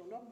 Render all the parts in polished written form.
ton homme.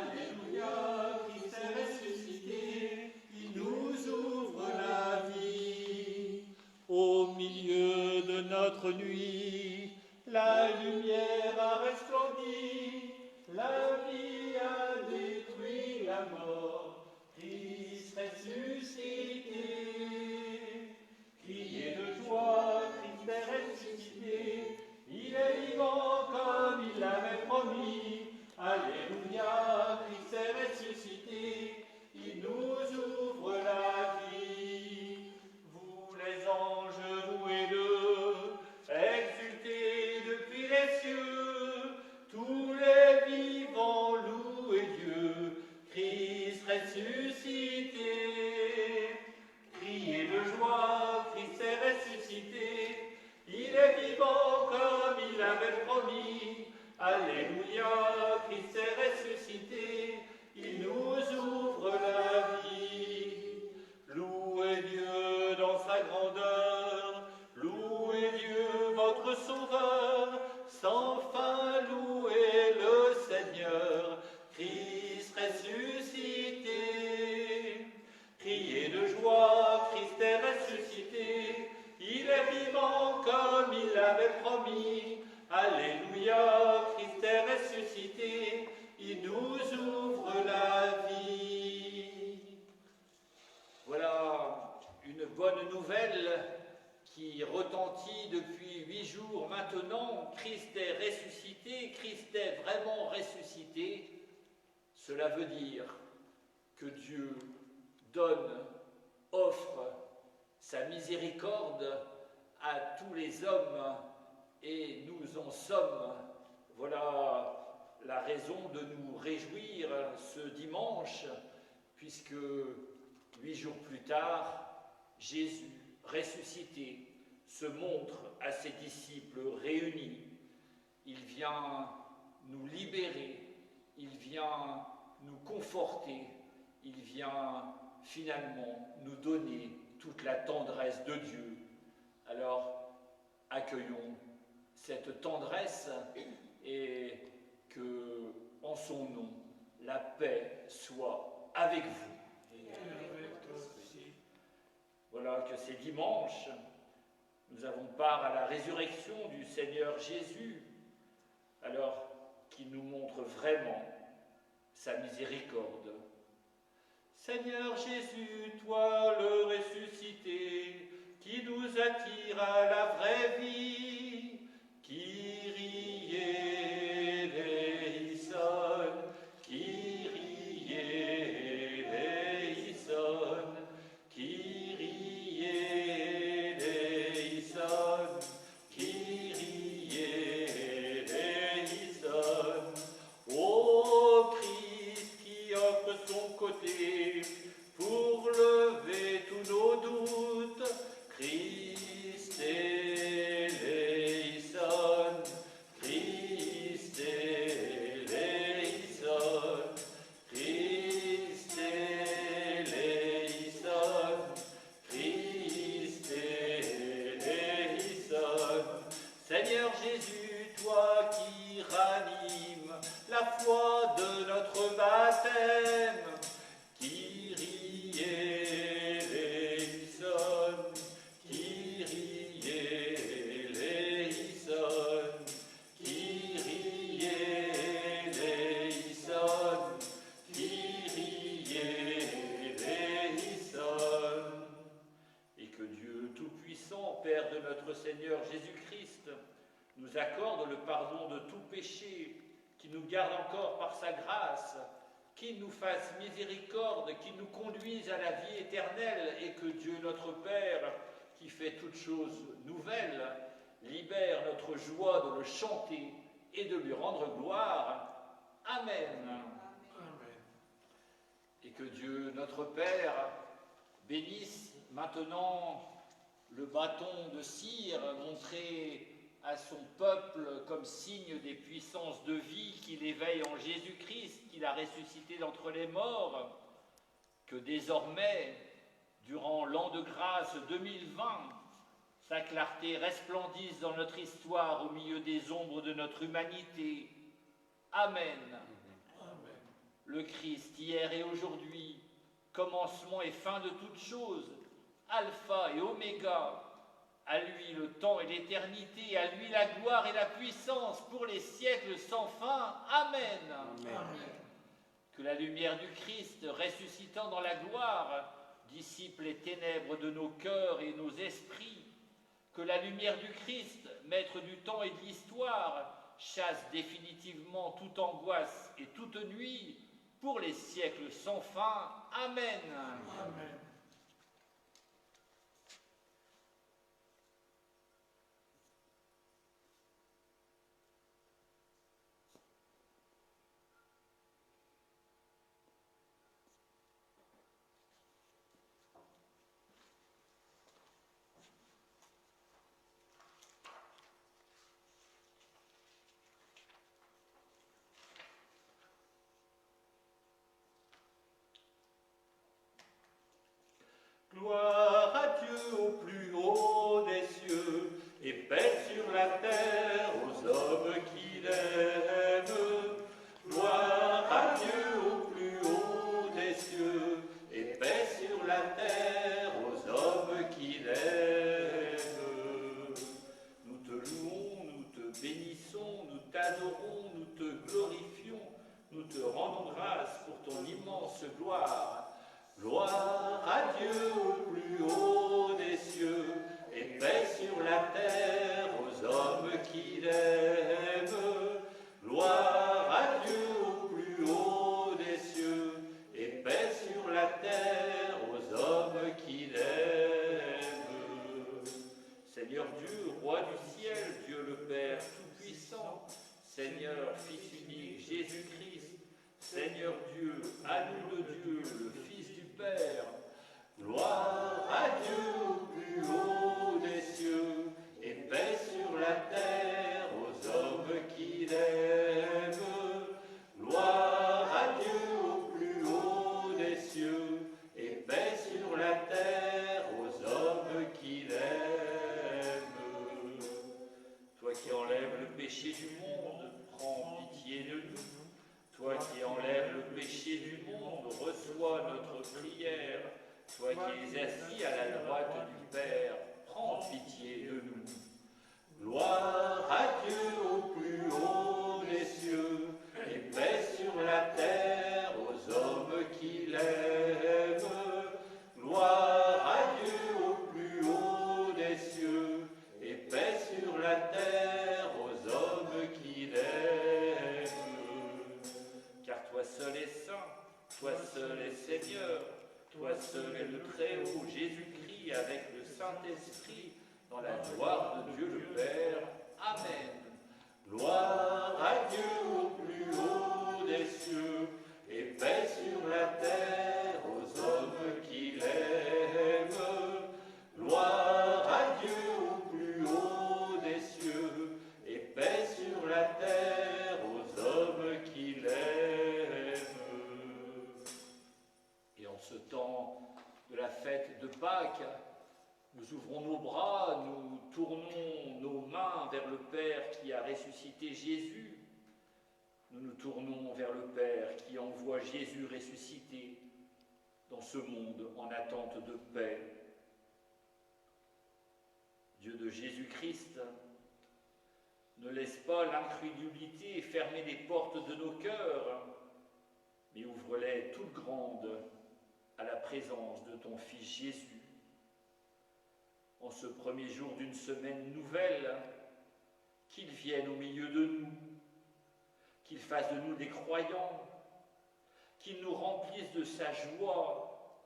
Alléluia, Christ est ressuscité, il nous ouvre la vie. Au milieu de notre nuit, la lumière a resplendi, la vie a détruit la mort, Christ ressuscité. Criez de joie, Christ est ressuscité, il est vivant comme il l'avait promis. Alléluia, Christ est ressuscité, il nous ouvre la vie. Vous les anges, louez-le, exultez depuis les cieux, tous les vivants louez Dieu, Christ ressuscité. Criez de joie, Christ est ressuscité, il est vivant comme il l'avait promis. Alléluia, Christ est ressuscité, il nous ouvre la vie. Louez Dieu dans sa grandeur, louez Dieu votre Sauveur, sans fin louez le Seigneur, Christ ressuscité. Criez de joie, Christ est ressuscité, il est vivant comme il l'avait promis. Alléluia, Christ est ressuscité, il nous ouvre la vie. Voilà une bonne nouvelle qui retentit depuis 8 jours maintenant. Christ est ressuscité, Christ est vraiment ressuscité. Cela veut dire que Dieu donne, offre sa miséricorde à tous les hommes et nous en sommes. Voilà la raison de nous réjouir ce dimanche, puisque 8 jours plus tard, Jésus ressuscité se montre à ses disciples réunis. Il vient nous libérer, il vient nous conforter, il vient finalement nous donner toute la tendresse de Dieu. Alors, accueillons cette tendresse et que, en son nom, la paix soit avec vous. Et avec toi aussi. Voilà que ces dimanches, nous avons part à la résurrection du Seigneur Jésus, alors qu'il nous montre vraiment sa miséricorde. Seigneur Jésus, toi le ressuscité, qui nous attire à la vraie vie, Kyrie eleison, Kyrie eleison, Kyrie eleison, Kyrie eleison. Ô Christ qui offre son côté pour lever tous nos doutes, Christ eleison, Christ eleison, Christ eleison, Christ eleison. Seigneur Jésus, toi qui ranimes la foi de notre baptême, Kyrie eleison, Kyrie eleison, Kyrie eleison, Kyrie eleison. Et que Dieu Tout-Puissant, Père de notre Seigneur Jésus-Christ, nous accorde le pardon de tout péché, qui nous garde encore par sa grâce, qu'il nous fasse miséricorde, qu'il nous conduise à la vie éternelle, et que Dieu notre Père, qui fait toutes choses nouvelles, libère notre joie de le chanter et de lui rendre gloire. Amen. Amen. Et que Dieu notre Père bénisse maintenant le bâton de cire montré à son peuple comme signe des puissances de vie qu'il éveille en Jésus-Christ, qu'il a ressuscité d'entre les morts, que désormais, durant l'an de grâce 2020, sa clarté resplendisse dans notre histoire au milieu des ombres de notre humanité. Amen. Amen. le Christ hier et aujourd'hui, commencement et fin de toutes choses, alpha et oméga, à lui le temps et l'éternité, à lui la gloire et la puissance pour les siècles sans fin. Amen. Amen. Que la lumière du Christ, ressuscitant dans la gloire, dissipe les ténèbres de nos cœurs et nos esprits. Que la lumière du Christ, maître du temps et de l'histoire, chasse définitivement toute angoisse et toute nuit pour les siècles sans fin. Amen. Amen. Gloire à Dieu au plus haut des cieux, et paix sur la terre aux hommes qui l'aiment. Gloire à Dieu au plus haut des cieux, et paix sur la terre aux hommes qui l'aiment. Nous te louons, nous te bénissons, nous t'adorons, nous te glorifions, nous te rendons grâce pour ton immense gloire. Gloire à Dieu au plus haut des cieux, et paix sur la terre aux hommes qui l'aiment. Gloire à Dieu au plus haut des cieux, et paix sur la terre aux hommes qui l'aiment. Seigneur Dieu, roi du ciel, Dieu le Père tout-puissant, Seigneur, Fils unique, Jésus-Christ, Seigneur Dieu, agneau de Dieu, le Fils du Père, gloire à Dieu au plus haut des cieux, et paix sur la terre aux hommes qui l'aiment. Gloire à Dieu au plus haut des cieux, et paix sur la terre aux hommes qui l'aiment. Toi qui enlèves le péché du monde, prends pitié de nous. Toi qui enlèves le péché du monde, reçois notre prière. Toi qui es assis à la droite du Père, prends pitié de nous. Gloire à Dieu au plus haut des cieux, et paix sur la terre aux hommes qui l'aiment. Gloire à Dieu au plus haut des cieux, et paix sur la terre aux hommes qui l'aiment. Car toi seul est saint, toi seul est Seigneur, toi seul est le Très-Haut, Jésus-Christ, avec le Saint-Esprit, dans la gloire de Dieu le Père. Amen. Gloire à Dieu au plus haut des cieux, et paix sur la terre aux hommes qui l'aiment. Gloire à Dieu au plus haut des cieux, et paix sur la terre aux hommes qui l'aiment. Et en ce temps de la fête de Pâques, nous ouvrons nos bras, nous tournons nos mains vers le Père qui a ressuscité Jésus. Nous nous tournons vers le Père qui envoie Jésus ressuscité dans ce monde en attente de paix. Dieu de Jésus-Christ, ne laisse pas l'incrédulité fermer les portes de nos cœurs, mais ouvre-les toutes grandes à la présence de ton Fils Jésus. En ce premier jour d'une semaine nouvelle, qu'il vienne au milieu de nous, qu'il fasse de nous des croyants, qu'il nous remplisse de sa joie,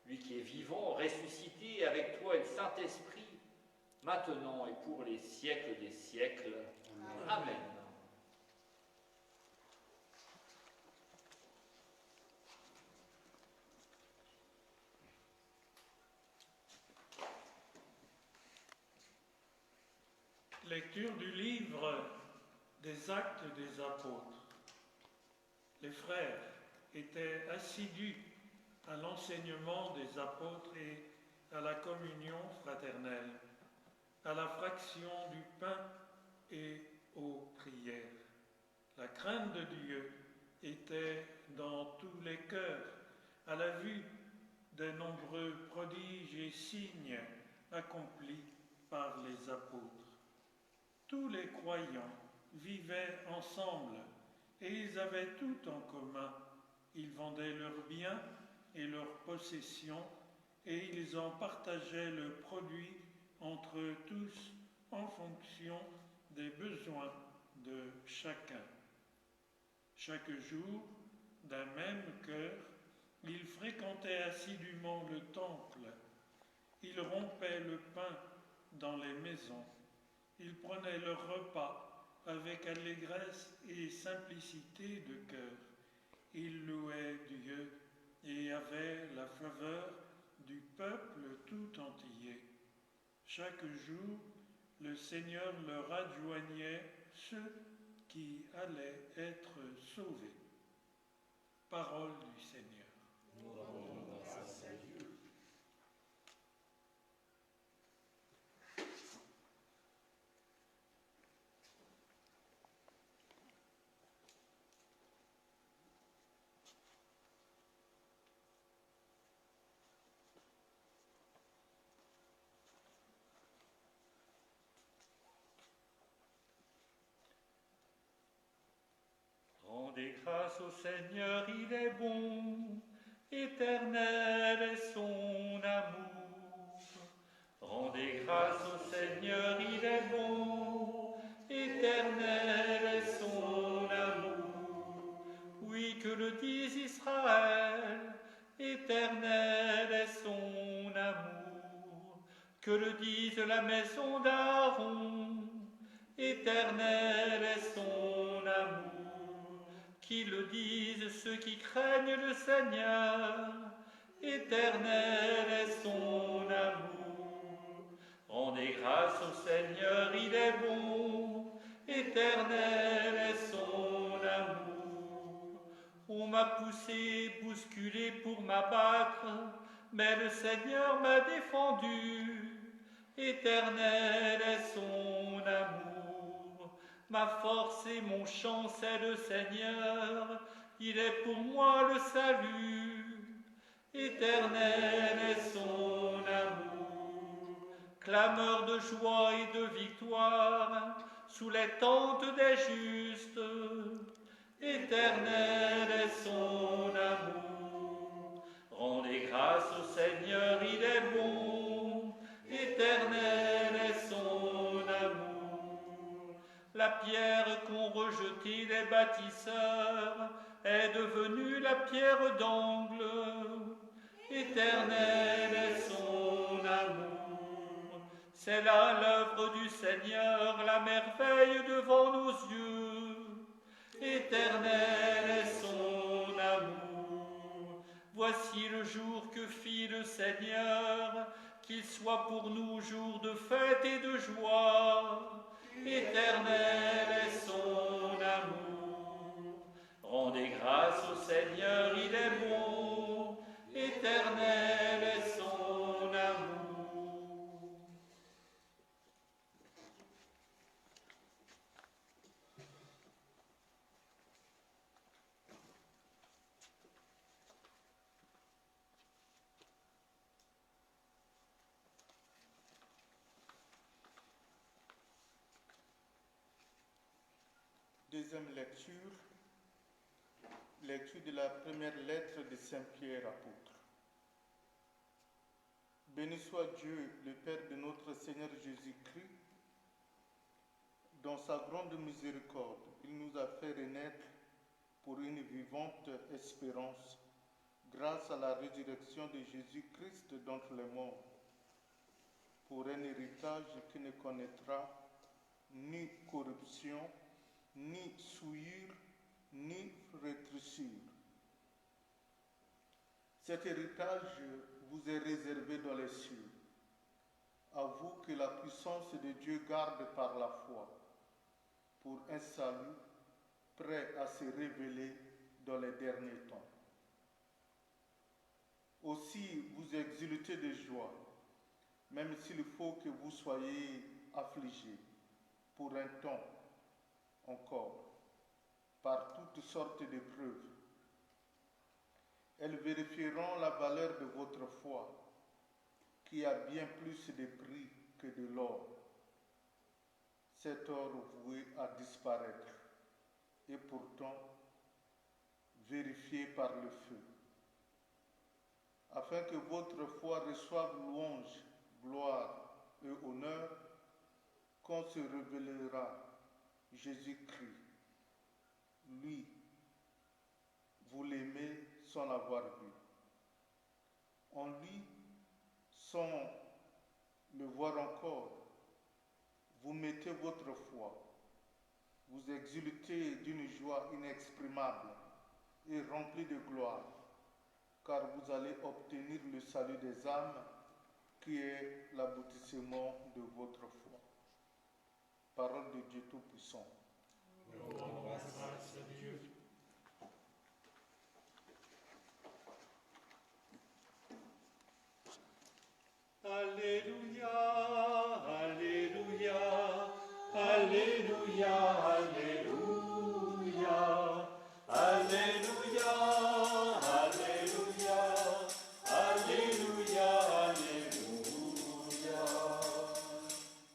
lui qui est vivant, ressuscité avec toi et le Saint-Esprit, maintenant et pour les siècles des siècles. Amen. Lecture du livre des Actes des Apôtres. Les frères étaient assidus à l'enseignement des apôtres et à la communion fraternelle, à la fraction du pain et aux prières. La crainte de Dieu était dans tous les cœurs à la vue des nombreux prodiges et signes accomplis par les apôtres. Tous les croyants vivaient ensemble et ils avaient tout en commun. Ils vendaient leurs biens et leurs possessions et ils en partageaient le produit entre tous en fonction des besoins de chacun. Chaque jour, d'un même cœur, ils fréquentaient assidûment le temple. Ils rompaient le pain dans les maisons. Ils prenaient leur repas avec allégresse et simplicité de cœur. Ils louaient Dieu et avaient la faveur du peuple tout entier. Chaque jour, le Seigneur leur adjoignait ceux qui allaient être sauvés. Parole du Seigneur. Rendez grâce au Seigneur, il est bon, éternel est son amour. Rendez grâce au Seigneur, il est bon, éternel est son amour. Oui, que le dise Israël, éternel est son amour. Que le dise la maison d'Aaron, éternel est son amour. Qu'ils le disent ceux qui craignent le Seigneur, éternel est son amour. Rendez grâce au Seigneur, il est bon, éternel est son amour. On m'a poussé, bousculé pour m'abattre, mais le Seigneur m'a défendu, éternel est son amour. Ma force et mon chant, c'est le Seigneur, il est pour moi le salut, éternel est son amour. Clameur de joie et de victoire, sous les tentes des justes, éternel est son amour. Rendez grâce au Seigneur, il est bon, éternel est son amour. La pierre qu'ont rejetée les bâtisseurs est devenue la pierre d'angle. Éternel est son amour. C'est là l'œuvre du Seigneur, la merveille devant nos yeux. Éternel est son amour. Voici le jour que fit le Seigneur, qu'il soit pour nous jour de fête et de joie. Éternel est son amour. Rendez grâce au Seigneur, il est bon. Éternel est son amour. Deuxième lecture, lecture de la première lettre de Saint Pierre apôtre. Béni soit Dieu, le Père de notre Seigneur Jésus-Christ. Dans sa grande miséricorde, il nous a fait renaître pour une vivante espérance, grâce à la résurrection de Jésus-Christ d'entre les morts, pour un héritage qui ne connaîtra ni corruption, ni souillure, ni rétrécir. Cet héritage vous est réservé dans les cieux, à vous que la puissance de Dieu garde par la foi, pour un salut prêt à se révéler dans les derniers temps. Aussi vous exultez de joie, même s'il faut que vous soyez affligés pour un temps encore, par toutes sortes d'épreuves, Elles vérifieront la valeur de votre foi, qui a bien plus de prix que de l'or. Cet or voué à disparaître, et pourtant vérifié par le feu, afin que votre foi reçoive louange, gloire et honneur quand se révélera Jésus-Christ. Lui, vous l'aimez sans l'avoir vu. En lui, sans le voir encore, vous mettez votre foi, vous exultez d'une joie inexprimable et remplie de gloire, car vous allez obtenir le salut des âmes qui est l'aboutissement de votre foi. Parole de Dieu Tout-Puissant. Grâce à Dieu. Alléluia, Alléluia, Alléluia, Alléluia, Alléluia, Alléluia, Alléluia, Alléluia.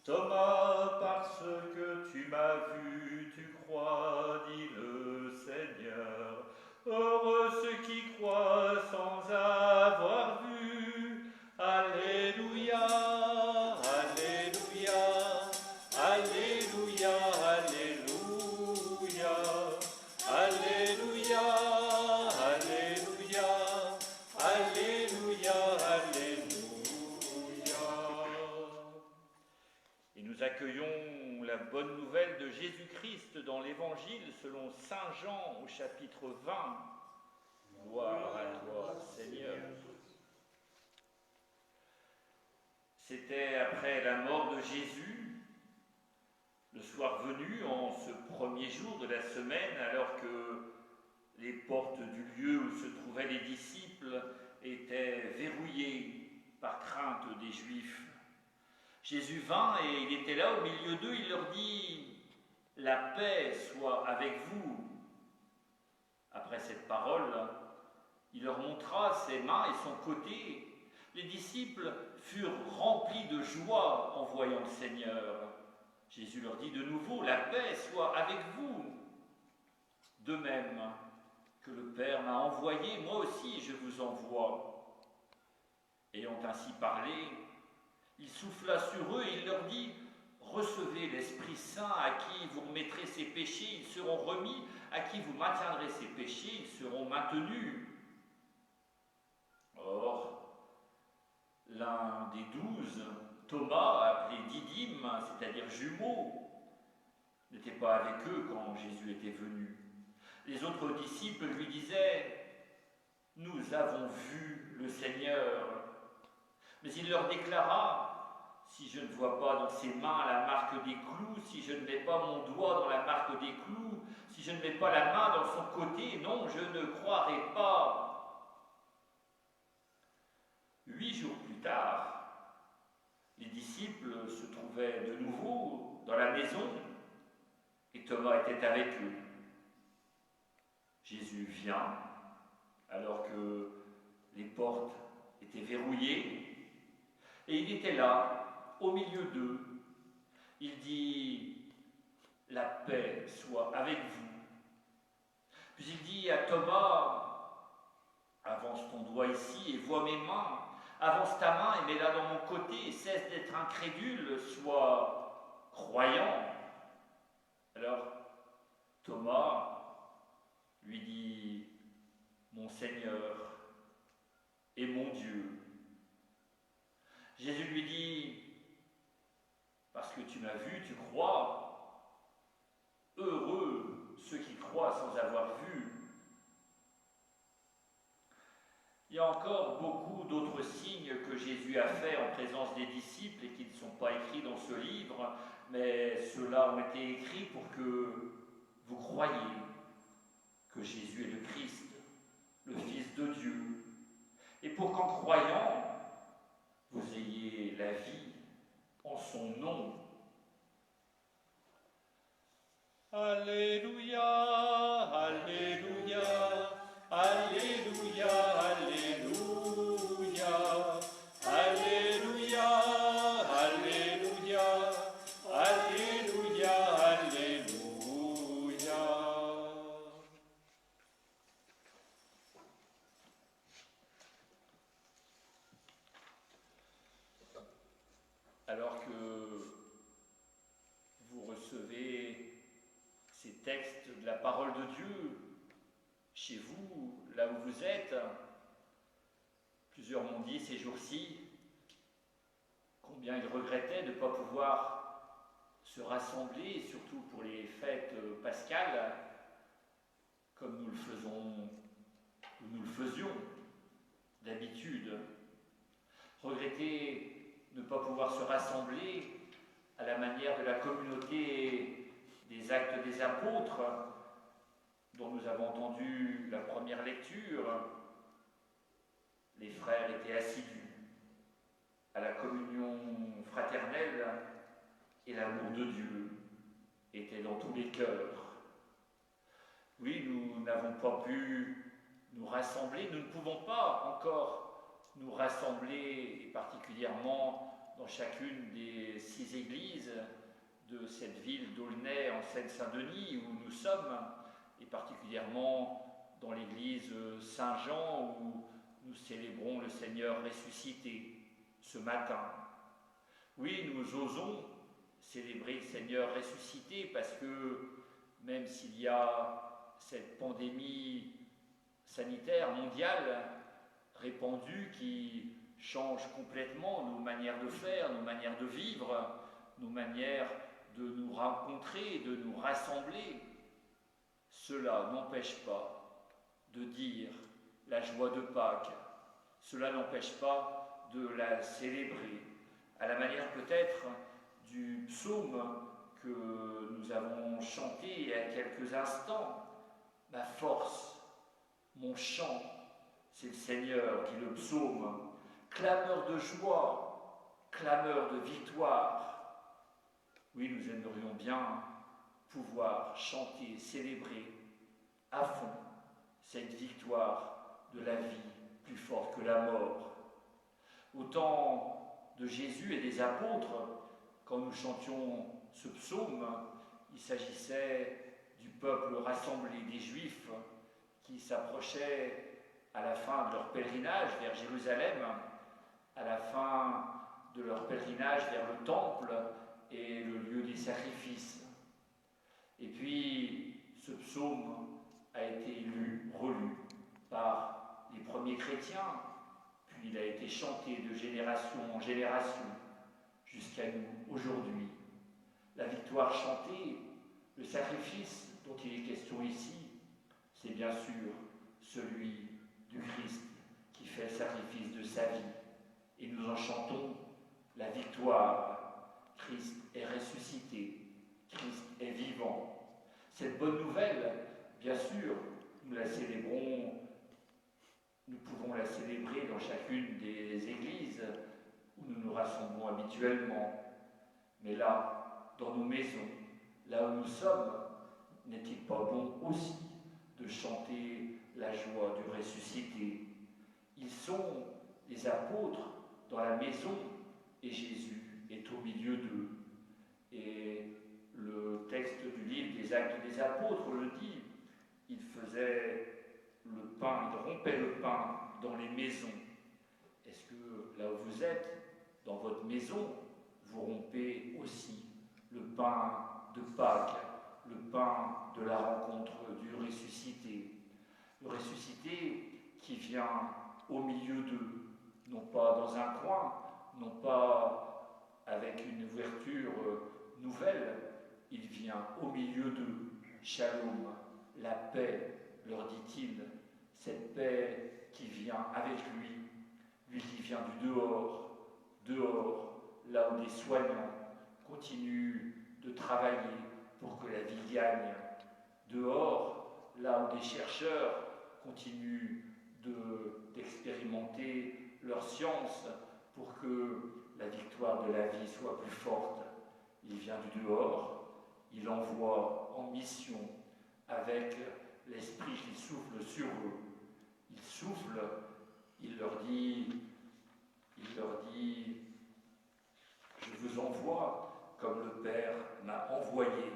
Thomas, parce que tu m'as vu, tu crois, dit le Seigneur. Heureux ceux qui croient sans avoir vu. Alléluia, Alléluia, Alléluia, Alléluia, Alléluia, Alléluia, Alléluia, Alléluia. Et nous accueillons la bonne nouvelle de Jésus-Christ dans l'Évangile selon Saint Jean au chapitre 20. Gloire à toi, Seigneur. C'était après la mort de Jésus, le soir venu, en ce premier jour de la semaine, alors que les portes du lieu où se trouvaient les disciples étaient verrouillées par crainte des Juifs. Jésus vint et il était là au milieu d'eux, il leur dit « La paix soit avec vous ». Après cette parole, il leur montra ses mains et son côté. Les disciples furent remplis de joie en voyant le Seigneur. Jésus leur dit de nouveau, la paix soit avec vous. De même que le Père m'a envoyé, moi aussi je vous envoie. Ayant ainsi parlé, il souffla sur eux et il leur dit, recevez l'Esprit Saint, à qui vous remettrez ses péchés, ils seront remis, à qui vous maintiendrez ses péchés, ils seront maintenus. Or, l'un des 12, Thomas, appelé Didyme, c'est-à-dire jumeau, n'était pas avec eux quand Jésus était venu. Les autres disciples lui disaient « Nous avons vu le Seigneur ». Mais il leur déclara « Si je ne vois pas dans ses mains la marque des clous, si je ne mets pas mon doigt dans la marque des clous, si je ne mets pas la main dans son côté, non, je ne croirai pas. » 8 jours plus tard, les disciples se trouvaient de nouveau dans la maison et Thomas était avec eux. Jésus vient alors que les portes étaient verrouillées et il était là, au milieu d'eux. Il dit « La paix soit avec vous ». Puis il dit à Thomas « Avance ton doigt ici et vois mes mains. Avance ta main et mets-la dans mon côté, cesse d'être incrédule, sois croyant. » Alors Thomas lui dit « Mon Seigneur et mon Dieu. » Jésus lui dit « Parce que tu m'as vu, tu crois. Heureux ceux qui croient sans avoir vu. » Il y a encore beaucoup d'autres signes que Jésus a faits en présence des disciples et qui ne sont pas écrits dans ce livre, mais ceux-là ont été écrits pour que vous croyiez que Jésus est le Christ, le Fils de Dieu, et pour qu'en croyant, vous ayez la vie en son nom. Alléluia, Alléluia, Alléluia. alors que vous recevez ces textes de la parole de Dieu chez vous, là où vous êtes. Plusieurs m'ont dit ces jours-ci combien ils regrettaient de ne pas pouvoir se rassembler, surtout pour les fêtes pascales, comme nous le faisions d'habitude. Regretter de ne pas pouvoir se rassembler à la manière de la communauté des Actes des Apôtres, dont nous avons entendu la première lecture. Les frères étaient assidus à la communion fraternelle et l'amour de Dieu était dans tous les cœurs. Oui, nous n'avons pas pu nous rassembler, nous ne pouvons pas encore nous rassembler, et particulièrement dans chacune des 6 églises de cette ville d'Aulnay en Seine-Saint-Denis où nous sommes, et particulièrement dans l'église Saint-Jean où nous célébrons le Seigneur ressuscité ce matin. Oui, nous osons célébrer le Seigneur ressuscité parce que même s'il y a cette pandémie sanitaire mondiale répandue qui change complètement nos manières de faire, nos manières de vivre, nos manières de nous rencontrer, de nous rassembler, cela n'empêche pas de dire la joie de Pâques. Cela n'empêche pas de la célébrer, à la manière peut-être du psaume que nous avons chanté il y a quelques instants. Ma force, mon chant, c'est le Seigneur, dit le psaume. Clameur de joie, clameur de victoire. Oui, nous aimerions bien pouvoir chanter, célébrer à fond cette victoire de la vie plus forte que la mort. Au temps de Jésus et des apôtres, quand nous chantions ce psaume, il s'agissait du peuple rassemblé, des Juifs qui s'approchaient à la fin de leur pèlerinage vers Jérusalem, à la fin de leur pèlerinage vers le temple et le lieu des sacrifices. Et puis, ce psaume a été lu, relu par les premiers chrétiens, puis il a été chanté de génération en génération jusqu'à nous aujourd'hui. La victoire chantée, le sacrifice dont il est question ici, c'est bien sûr celui du Christ qui fait le sacrifice de sa vie. Et nous en chantons la victoire. Christ est ressuscité, Christ est vivant. Cette bonne nouvelle, bien sûr, nous la célébrons, nous pouvons la célébrer dans chacune des églises où nous nous rassemblons habituellement. Mais là, dans nos maisons, là où nous sommes, n'est-il pas bon aussi de chanter la joie du ressuscité? Ils sont les apôtres dans la maison et Jésus est au milieu d'eux. Et le texte du livre des Actes des Apôtres le dit, il faisait le pain, il rompait le pain dans les maisons. Est-ce que là où vous êtes, dans votre maison, vous rompez aussi le pain de Pâques, le pain de la rencontre du ressuscité? Le ressuscité qui vient au milieu d'eux, non pas dans un coin, non pas avec une ouverture nouvelle, il vient au milieu d'eux. Shalom, la paix, leur dit-il, cette paix qui vient avec lui qui vient du dehors, là où les soignants continuent de travailler pour que la vie gagne, dehors, là où des chercheurs continuent d'expérimenter leur science pour que la victoire de la vie soit plus forte. Il vient du dehors, il envoie en mission avec l'esprit qui souffle sur eux. Il souffle, il leur dit, je vous envoie comme le Père m'a envoyé.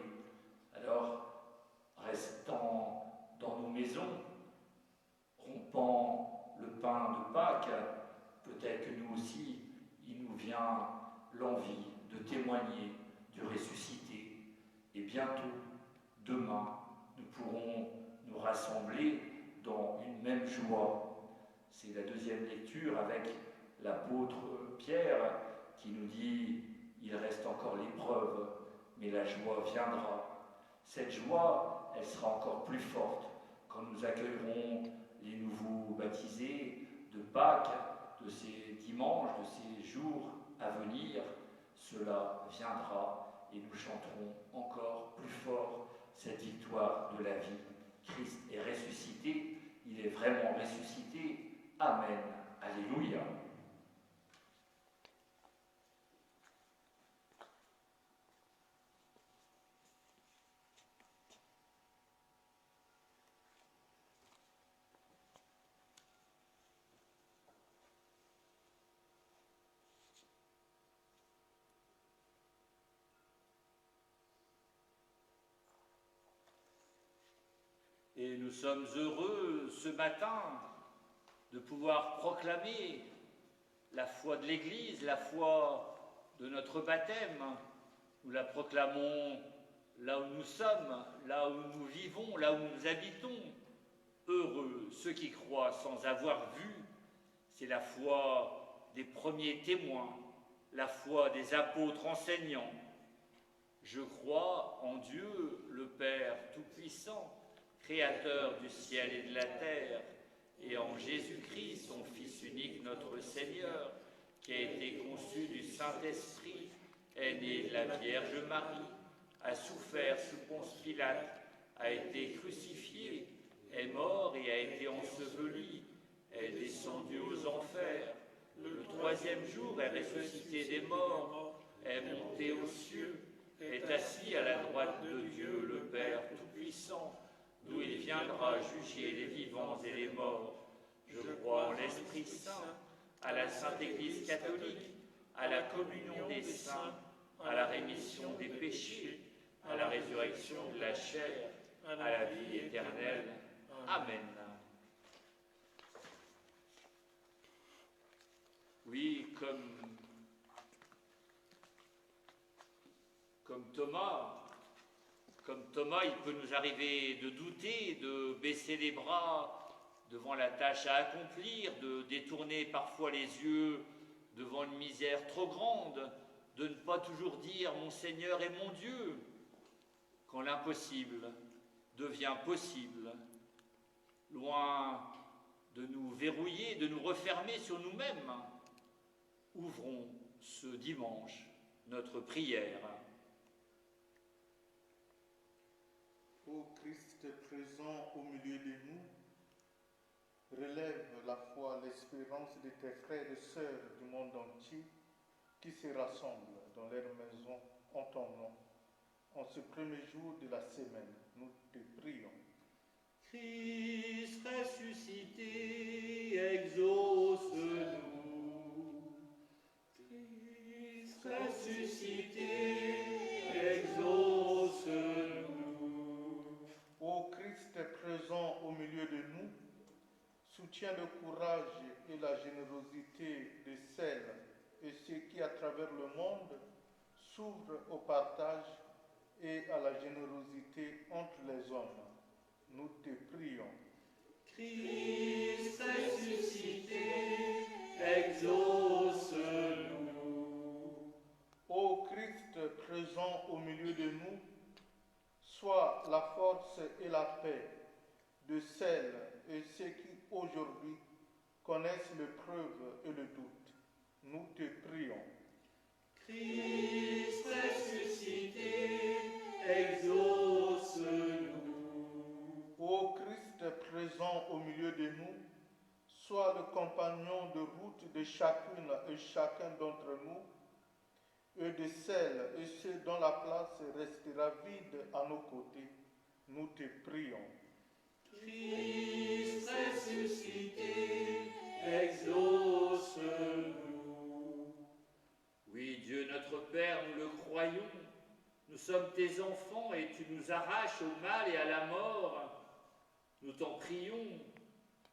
Alors, restant dans nos maisons, rompant le pain de Pâques, peut-être que nous aussi, il nous vient l'envie de témoigner du ressuscité. Et bientôt, demain, nous pourrons nous rassembler dans une même joie. C'est la deuxième lecture avec l'apôtre Pierre qui nous dit « Il reste encore l'épreuve, mais la joie viendra ». Cette joie, elle sera encore plus forte quand nous accueillerons les nouveaux baptisés de Pâques, de ces dimanches, de ces jours à venir. Cela viendra et nous chanterons encore plus fort cette victoire de la vie. Christ est ressuscité, il est vraiment ressuscité. Amen. Alléluia. Et nous sommes heureux ce matin de pouvoir proclamer la foi de l'Église, la foi de notre baptême. Nous la proclamons là où nous sommes, là où nous vivons, là où nous habitons. Heureux ceux qui croient sans avoir vu. C'est la foi des premiers témoins, la foi des apôtres enseignants. Je crois en Dieu, le Père Tout-Puissant, Créateur du ciel et de la terre, et en Jésus-Christ, son Fils unique, notre Seigneur, qui a été conçu du Saint-Esprit, est né de la Vierge Marie, a souffert sous Ponce Pilate, a été crucifié, est mort et a été enseveli, est descendu aux enfers, le troisième jour est ressuscité des morts, est monté aux cieux, est assis à la droite de Dieu, le Père Tout-Puissant, d'où il viendra juger les vivants et les morts. Je crois en l'Esprit Saint, à la Sainte Église catholique, à la communion des saints, à la rémission des péchés, à la résurrection de la chair, à la vie éternelle. Amen. Oui, comme Thomas, il peut nous arriver de douter, de baisser les bras devant la tâche à accomplir, de détourner parfois les yeux devant une misère trop grande, de ne pas toujours dire « Mon Seigneur est mon Dieu », quand l'impossible devient possible. Loin de nous verrouiller, de nous refermer sur nous-mêmes, ouvrons ce dimanche notre prière. Ô Christ présent au milieu de nous, relève la foi, l'espérance de tes frères et sœurs du monde entier qui se rassemblent dans leur maison en ton nom. En ce premier jour de la semaine, nous te prions. Christ ressuscité, exauce-nous. Christ ressuscité, exauce-nous. Ô Christ présent au milieu de nous, soutiens le courage et la générosité de celles et ceux qui, à travers le monde, s'ouvrent au partage et à la générosité entre les hommes. Nous te prions. Christ ressuscité, exauce-nous. Ô Christ présent au milieu de nous, sois la force et la paix de celles et ceux qui aujourd'hui connaissent l'épreuve et le doute. Nous te prions. Christ ressuscité, exauce-nous. Ô Christ présent au milieu de nous, sois le compagnon de route de chacune et chacun d'entre nous, et de celles et ceux dont la place restera vide à nos côtés. Nous te prions. Christ ressuscité, exauce-nous. Oui, Dieu notre Père, nous le croyons. Nous sommes tes enfants et tu nous arraches au mal et à la mort. Nous t'en prions.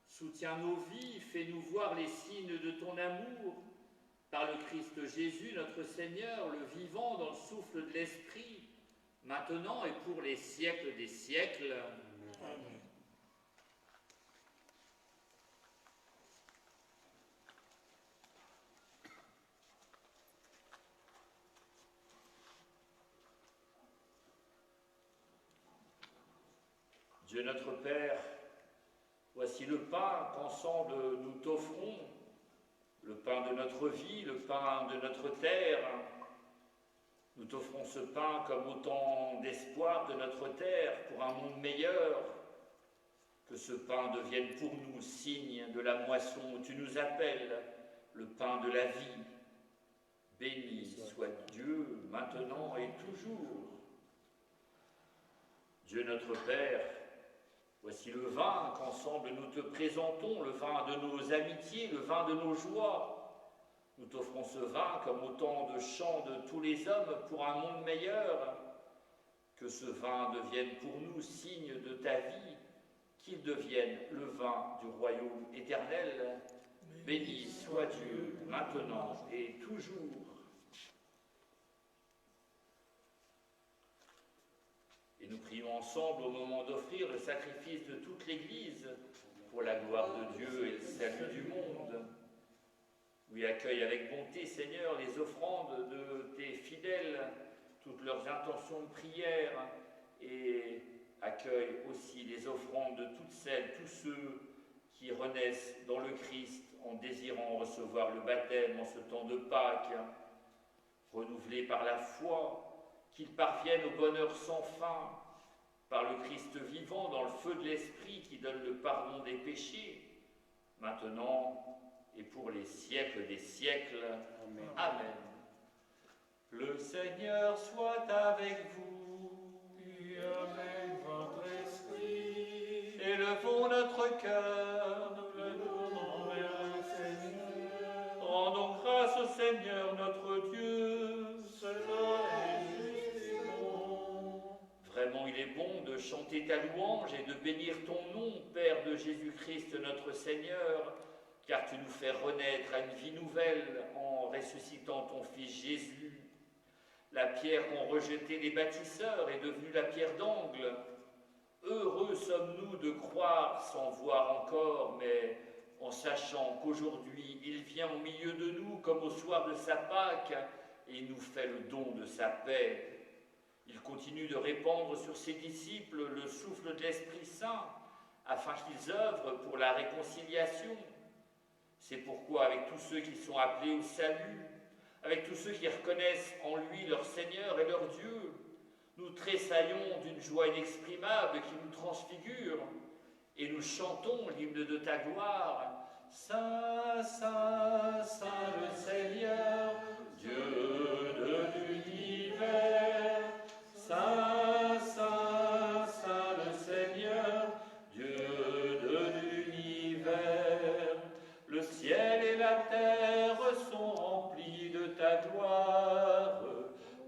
Soutiens nos vies, fais-nous voir les signes de ton amour. par le Christ Jésus, notre Seigneur, le vivant dans le souffle de l'Esprit, maintenant et pour les siècles des siècles. Amen. Dieu notre Père, voici le pain qu'ensemble nous t'offrons, le pain de notre vie, le pain de notre terre. Nous t'offrons ce pain comme autant d'espoir de notre terre pour un monde meilleur. Que ce pain devienne pour nous signe de la moisson où tu nous appelles, le pain de la vie. Béni soit Dieu, maintenant et toujours. Dieu notre Père, voici le vin qu'ensemble nous te présentons, le vin de nos amitiés, le vin de nos joies. Nous t'offrons ce vin comme autant de chants de tous les hommes pour un monde meilleur. Que ce vin devienne pour nous signe de ta vie, qu'il devienne le vin du royaume éternel. Béni soit Dieu, maintenant et toujours. Et nous prions ensemble au moment d'offrir le sacrifice de toute l'Église pour la gloire de Dieu et le salut du monde. Oui, accueille avec bonté, Seigneur, les offrandes de tes fidèles, toutes leurs intentions de prière, et accueille aussi les offrandes de toutes celles, tous ceux qui renaissent dans le Christ en désirant recevoir le baptême en ce temps de Pâques, renouvelés par la foi, qu'ils parviennent au bonheur sans fin, par le Christ vivant dans le feu de l'Esprit qui donne le pardon des péchés, maintenant et pour les siècles des siècles. Amen. Amen. Le Seigneur soit avec vous. Et avec votre esprit. Élevons notre cœur. Nous le tournons vers le Seigneur. Rendons grâce au Seigneur notre Dieu. Cela est juste et bon. Vraiment, il est bon de chanter ta louange et de bénir ton nom, Père de Jésus-Christ notre Seigneur, car tu nous fais renaître à une vie nouvelle en ressuscitant ton Fils Jésus. La pierre qu'ont rejetée les bâtisseurs est devenue la pierre d'angle. Heureux sommes-nous de croire sans voir encore, mais en sachant qu'aujourd'hui il vient au milieu de nous comme au soir de sa Pâque et il nous fait le don de sa paix. Il continue de répandre sur ses disciples le souffle de l'Esprit Saint afin qu'ils œuvrent pour la réconciliation. C'est pourquoi avec tous ceux qui sont appelés au salut, avec tous ceux qui reconnaissent en lui leur Seigneur et leur Dieu, nous tressaillons d'une joie inexprimable qui nous transfigure et nous chantons l'hymne de ta gloire. Saint, Saint, Saint le Seigneur, Dieu de l'univers. Saint, Saint, Saint le Seigneur, Dieu de l'univers. Le ciel et la terre sont remplis de ta gloire.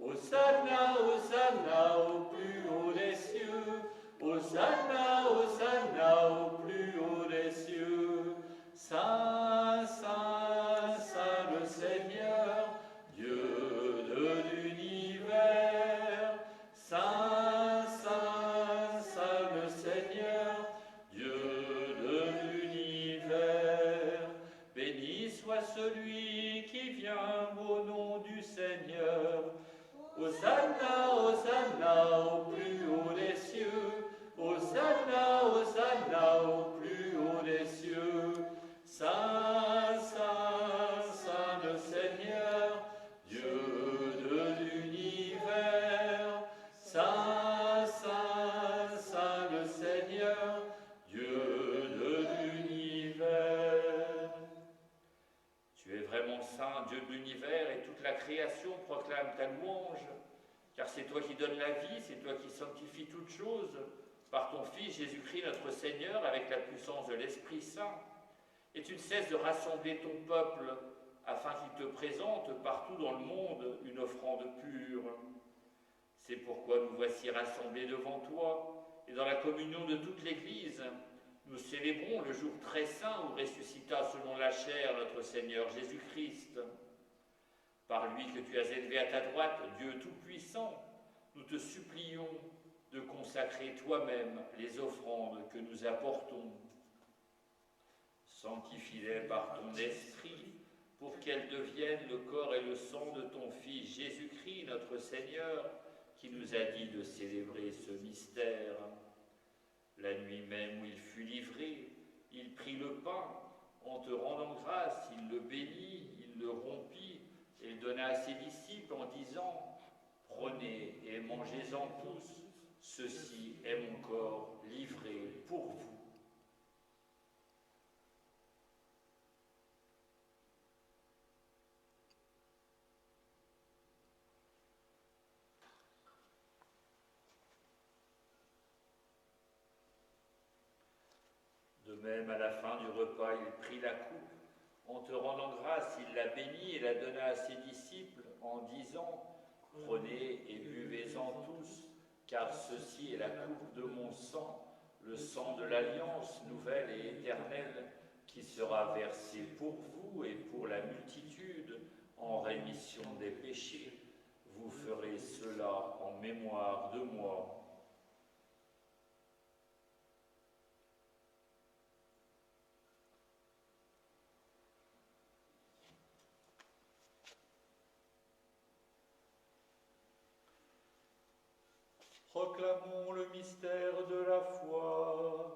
Hosanna, Hosanna au plus haut des cieux. Hosanna, Hosanna au plus haut des cieux. Saint, Saint, Saint le Seigneur, Dieu de l'univers. Saint, Saint, Saint le Seigneur, Dieu de l'univers. Béni soit celui qui vient au nom du Seigneur. Hosanna, Hosanna au plus haut des cieux. Hosanna, Hosanna au plus haut des cieux. Saint, Saint, Saint le Seigneur, Dieu de l'univers. Saint, Saint, Saint le Seigneur, Dieu de l'univers. Tu es vraiment saint, Dieu de l'univers, et toute la création proclame ta louange, car c'est toi qui donnes la vie, c'est toi qui sanctifies toutes choses, par ton Fils Jésus-Christ notre Seigneur, avec la puissance de l'Esprit Saint. Et tu ne cesses de rassembler ton peuple, afin qu'il te présente partout dans le monde une offrande pure. C'est pourquoi nous voici rassemblés devant toi, et dans la communion de toute l'Église, nous célébrons le jour très saint où ressuscita selon la chair notre Seigneur Jésus-Christ. par lui que tu as élevé à ta droite, Dieu Tout-Puissant, nous te supplions de consacrer toi-même les offrandes que nous apportons. Sanctifie-les par ton esprit, pour qu'elles deviennent le corps et le sang de ton Fils Jésus-Christ, notre Seigneur, qui nous a dit de célébrer ce mystère. La nuit même où il fut livré, il prit le pain, en te rendant grâce, il le bénit, il le rompit, et le donna à ses disciples en disant « Prenez et mangez-en tous, ceci est mon corps livré pour vous. » De même, à la fin du repas, il prit la coupe. En te rendant grâce, il la bénit et la donna à ses disciples en disant « Prenez et buvez-en tous, car ceci est la coupe de mon sang, le sang de l'alliance nouvelle et éternelle, qui sera versé pour vous et pour la multitude en rémission des péchés. Vous ferez cela en mémoire de moi. » Proclamons le mystère de la foi.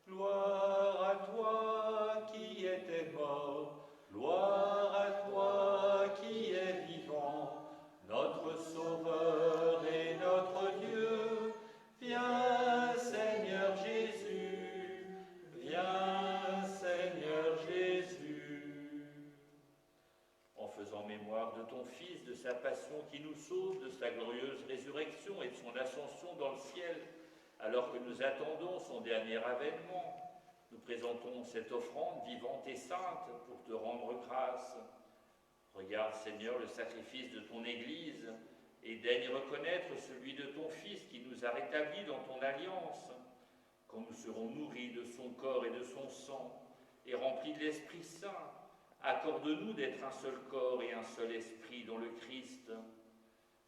Gloire à toi qui étais mort, gloire à toi qui es vivant, notre Sauveur et notre Dieu. Viens Seigneur Jésus, viens Seigneur Jésus. En faisant mémoire de ton Fils, de sa passion qui nous sauve, de sa glorieuse résurrection et de son ascension dans le ciel, alors que nous attendons son dernier avènement, nous présentons cette offrande vivante et sainte pour te rendre grâce. Regarde, Seigneur, le sacrifice de ton Église et daigne reconnaître celui de ton Fils qui nous a rétablis dans ton alliance. Quand nous serons nourris de son corps et de son sang et remplis de l'Esprit Saint, accorde-nous d'être un seul corps et un seul esprit dans le Christ.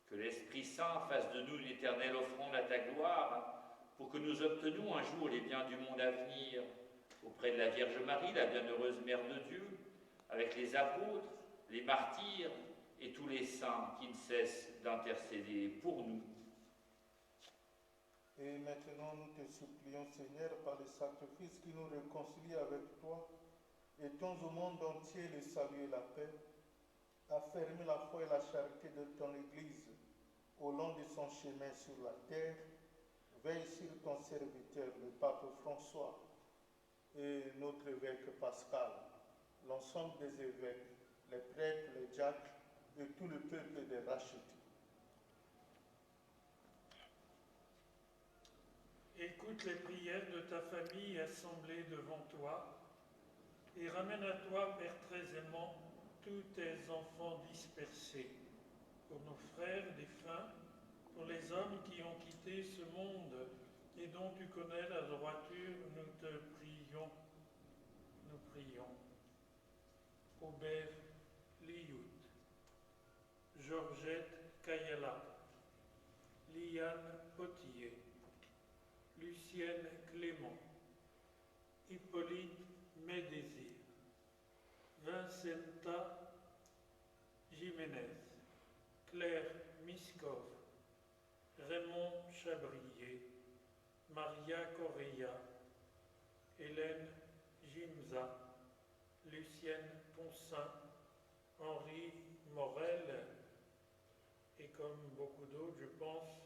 Que l'Esprit Saint fasse de nous une éternelle offrande à ta gloire, pour que nous obtenions un jour les biens du monde à venir, auprès de la Vierge Marie, la bienheureuse Mère de Dieu, avec les apôtres, les martyrs et tous les saints qui ne cessent d'intercéder pour nous. Et maintenant, nous te supplions, Seigneur, par le sacrifice qui nous réconcilie avec toi, étends au monde entier le salut et la paix, affermis la foi et la charité de ton Église au long de son chemin sur la terre. Veille sur ton serviteur, le pape François, et notre évêque Pascal, l'ensemble des évêques, les prêtres, les diacres et tout le peuple des rachetés. Écoute les prières de ta famille assemblée devant toi et ramène à toi, Père très aimant, tous tes enfants dispersés, pour nos frères défunts, pour les hommes qui ont quitté ce monde et dont tu connais la droiture, nous te prions. Nous prions. Aubert Liout, Georgette Kayala, Liane Potier, Lucienne Clément, Hippolyte Médésir, Vincenta Jiménez, Claire Miskov, Raymond Chabrier, Maria Correa, Hélène Gimza, Lucienne Poncin, Henri Morel, et comme beaucoup d'autres, je pense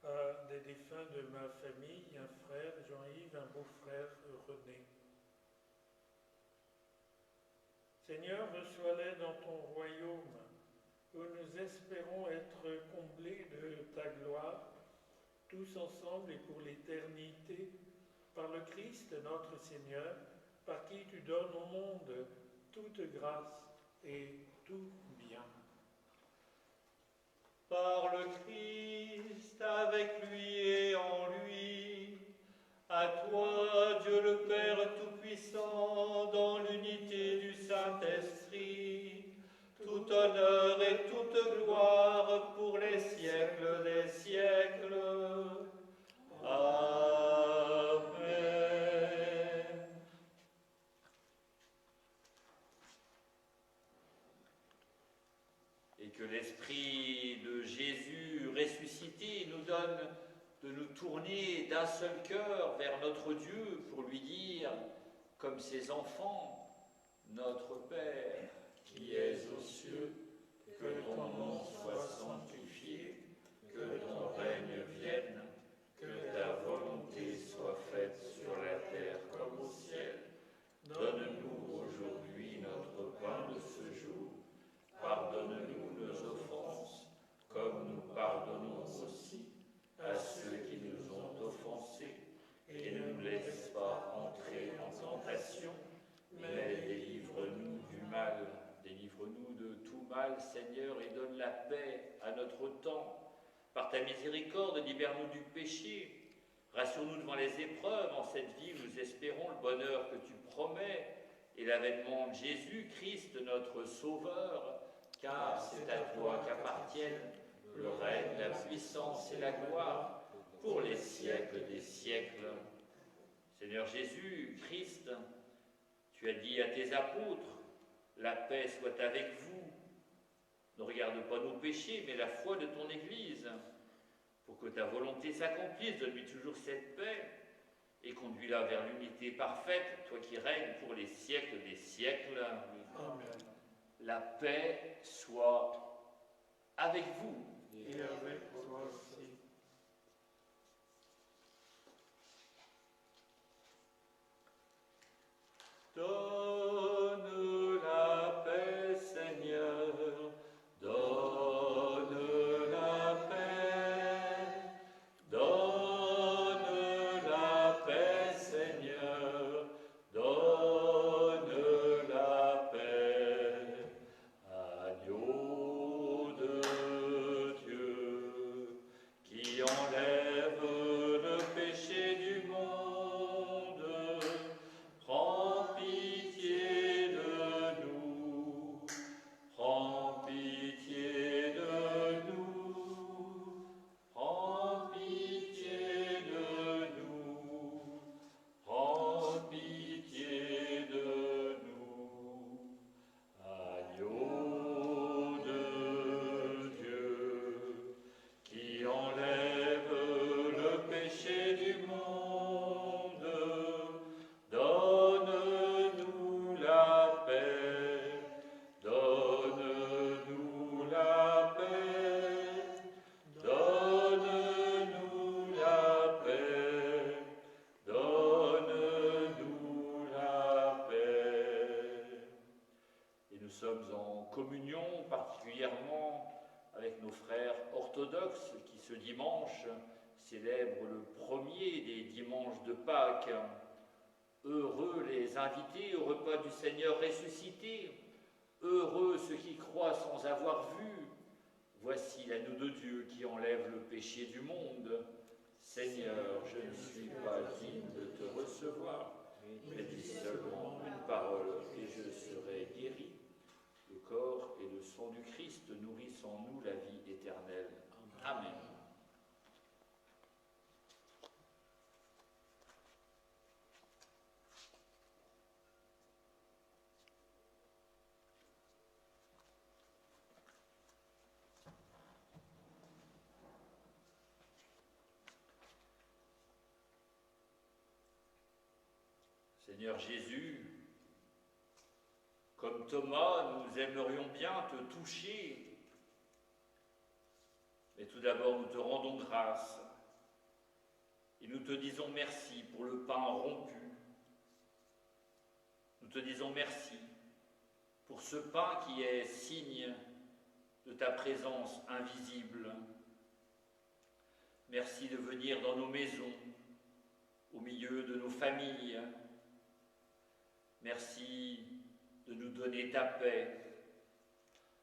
à des défunts de ma famille, un frère Jean-Yves, un beau-frère René. Seigneur, reçois-les dans ton royaume, où nous espérons être comblés de ta gloire, tous ensemble et pour l'éternité, par le Christ notre Seigneur, par qui tu donnes au monde toute grâce et tout bien. Par le Christ, avec lui et en lui, à toi, Dieu le Père Tout-Puissant, dans l'unité du Saint-Esprit, toute que l'Esprit de Jésus ressuscité nous donne de nous tourner d'un seul cœur vers notre Dieu pour lui dire, comme ses enfants, Notre Père, qui es aux cieux, que ton nom soit sanctifié, que ton règne vienne, que ta volonté soit faite sur la terre comme au ciel. Donne-nous aujourd'hui notre pain de ce jour. Pardonne-nous nos offenses, comme nous pardonnons aussi à ceux qui nous ont offensés. Et ne nous laisse pas entrer en tentation, mais délivre-nous du mal. Délivre-nous de tout mal, Seigneur, et donne la paix à notre temps. Par ta miséricorde, libère-nous du péché. Rassure-nous devant les épreuves. En cette vie, nous espérons le bonheur que tu promets et l'avènement de Jésus-Christ, notre Sauveur, car c'est à toi qu'appartiennent le règne, la puissance et la gloire pour les siècles des siècles. Seigneur Jésus-Christ, tu as dit à tes apôtres, la paix soit avec vous. Ne regarde pas nos péchés, mais la foi de ton Église. Pour que ta volonté s'accomplisse, donne-lui toujours cette paix et conduis-la vers l'unité parfaite, toi qui règnes pour les siècles des siècles. Amen. La paix soit avec vous. Et avec toi aussi. Donne la paix, Seigneur, donne la paix, donne la paix, Seigneur, donne la paix, agneau de Dieu, qui enlève le péché du monde, prends pitié de nous, prends pitié de nous, prends pitié de nous, prends pitié de nous, agneau de Dieu, qui enlève le péché du monde, donne-nous la paix, donne-nous la paix, donne-nous la paix, donne-nous la paix. Et nous sommes en communion particulièrement avec nos frères orthodoxes qui ce dimanche célèbrent le premier des dimanches de Pâques. Heureux les invités au repas du Seigneur ressuscité, heureux ceux qui croient sans avoir vu. Voici l'agneau de Dieu qui enlève le péché du monde. Seigneur, je ne suis pas digne de te recevoir, mais dis seulement une parole et je serai guéri. Le corps et le sang du Christ nourrissent en nous la vie éternelle. Amen. Seigneur Jésus, comme Thomas, nous aimerions bien te toucher, mais tout d'abord nous te rendons grâce et nous te disons merci pour le pain rompu. Nous te disons merci pour ce pain qui est signe de ta présence invisible. Merci de venir dans nos maisons, au milieu de nos familles. Merci de nous donner ta paix.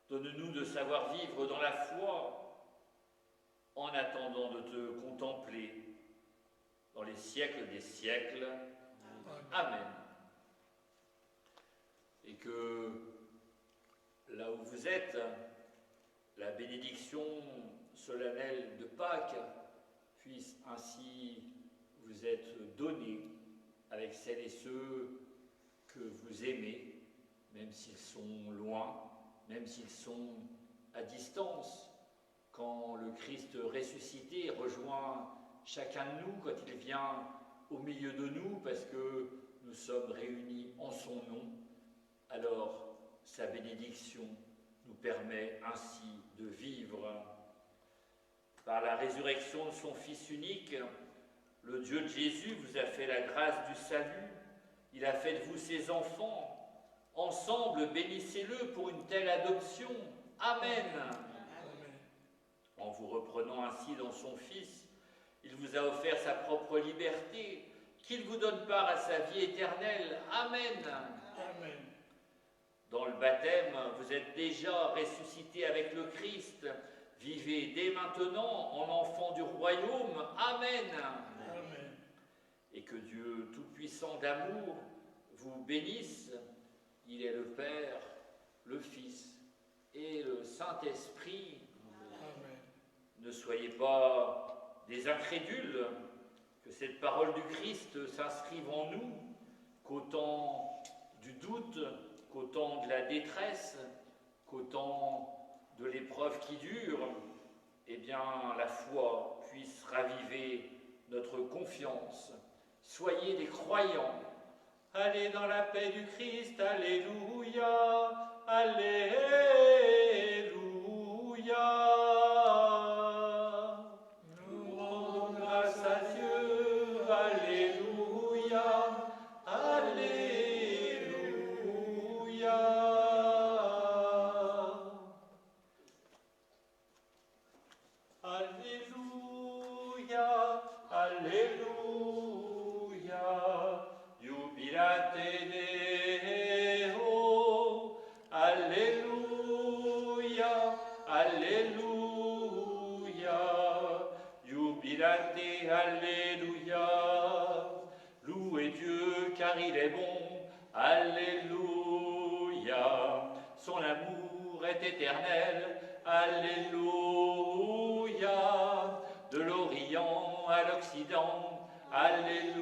Donne-nous de savoir vivre dans la foi en attendant de te contempler dans les siècles des siècles. Amen. Et que là où vous êtes, la bénédiction solennelle de Pâques puisse ainsi vous être donnée avec celles et ceux que vous aimez, même s'ils sont loin, même s'ils sont à distance, quand le Christ ressuscité rejoint chacun de nous, quand il vient au milieu de nous, parce que nous sommes réunis en son nom, alors sa bénédiction nous permet ainsi de vivre. Par la résurrection de son Fils unique, le Dieu de Jésus vous a fait la grâce du salut, il a fait de vous ses enfants. Ensemble, bénissez-le pour une telle adoption. Amen. En vous reprenant ainsi dans son Fils, il vous a offert sa propre liberté, qu'il vous donne part à sa vie éternelle. Amen. Amen. Dans le baptême, vous êtes déjà ressuscités avec le Christ. Vivez dès maintenant en enfants du royaume. Amen. Amen. Et que Dieu tout-puissant d'amour vous bénisse. Il est le Père, le Fils et le Saint-Esprit. Amen. Ne soyez pas des incrédules, que cette parole du Christ s'inscrive en nous, qu'au temps du doute, qu'au temps de la détresse, qu'au temps de l'épreuve qui dure, eh bien la foi puisse raviver notre confiance. Soyez des croyants. Allez dans la paix du Christ, alléluia, alléluia. Nous rendons grâce à Dieu, alléluia, alléluia. Alléluia, alléluia. Jubilate Deo, alléluia, alléluia. Jubilate, alléluia. Louez Dieu car il est bon, alléluia. Son amour est éternel, alléluia. De l'Orient à l'Occident, alléluia.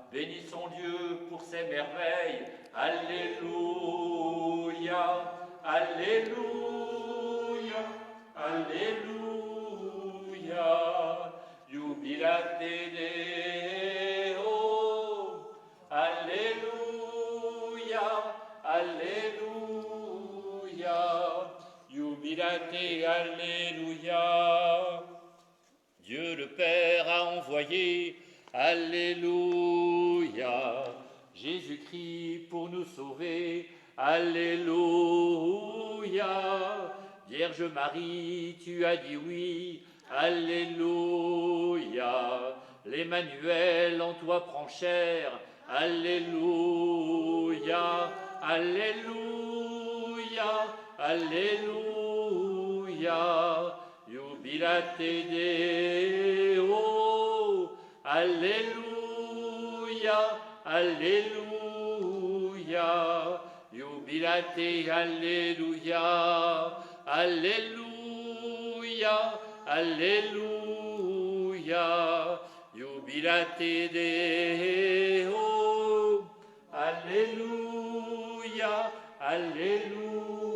Bénissons Dieu pour ses merveilles, alléluia, alléluia, alléluia. Jubilate Deo, alléluia, alléluia. Jubilate, alléluia. Dieu le Père a envoyé, alléluia. Jésus-Christ pour nous sauver, alléluia. Vierge Marie, tu as dit oui, alléluia. L'Emmanuel en toi prend chair, alléluia, alléluia, alléluia. Jubilate Deo, alléluia, alléluia. Jubilate, alléluia, alléluia, alléluia. Jubilate Deo, alléluia, alléluia.